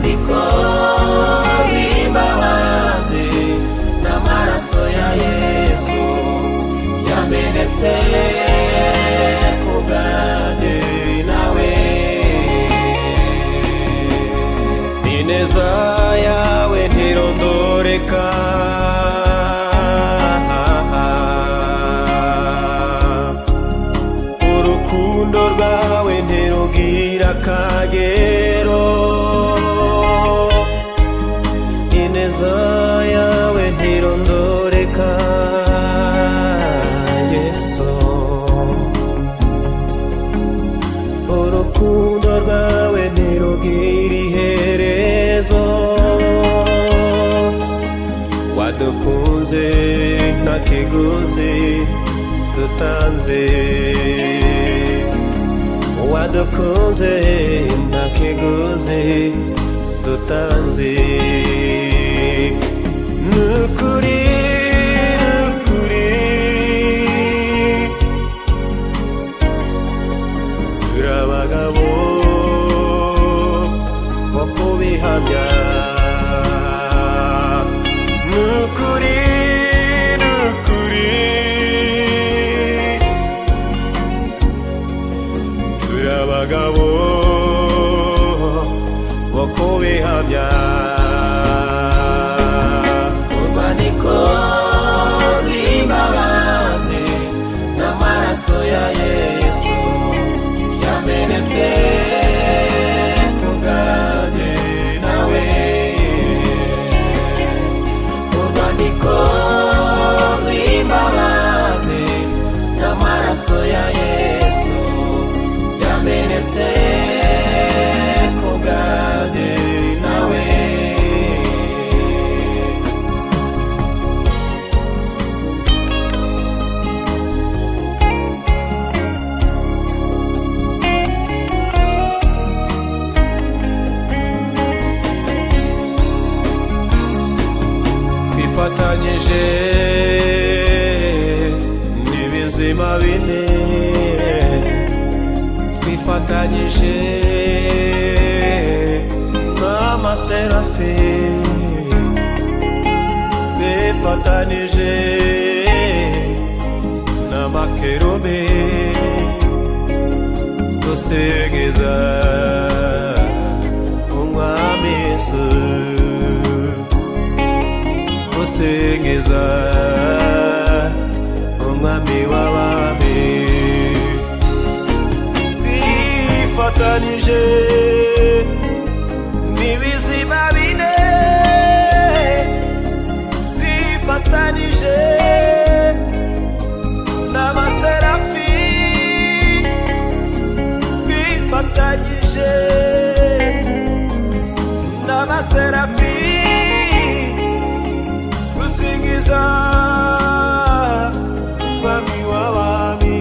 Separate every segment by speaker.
Speaker 1: urwandiko rw'imbabazi n'amaraso ya Yesu yamenetse ku bwanjye nawe. Ineza yawe ntirondoreka, urukundo rwawe ntirugira akagero. Ineza yawe ntirondoreka Yesu, urukundo rwawe ntirugira iherezo. Wadukunze nta kiguzi dutanze, wadukunze nta kiguzi dutanze. Nukuri nukuri turabagabo bo kubihamya. Nukuri nukuri turabagabo bo kubihamya. Urwandiko rw'imbabazi n'amaraso ya Yesu yamenetse ku bwanjye nawe. Urwandiko rw'imbabazi n'amaraso ya Yesu yamenetse ku bwanjye nawe. Twifatanyije n'ibizima bine, twifatanyije n'amaserafi, twifatanyije n'amakerubi, dusingiza umwami Yesu, dusingiza umwami w'abami. Twifatanije n'ibizima bine, twifatanije n'amaserafi, twifatanije n'amaserafi, gusingiza umwami w'abami,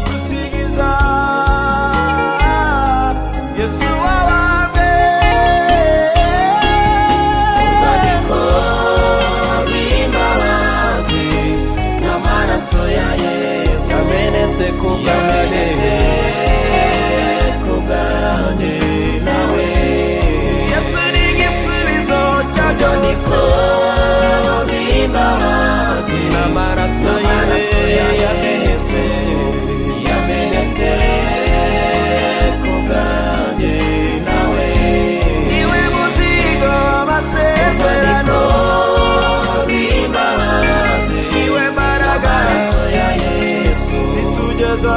Speaker 1: gusingiza Yesu w'abami. Urwandiko rw'imbabazi n'amaraso ya Yesu yamenetse ku bwanjye nawe. Yesu ni igisubizo cya byose. Urwandiko n'amaraso ya Yesu yamenetse ku bwanjye nawe. Iwe muzigo w'amasezerano, iwe mbaraga ya Yesu zitugeza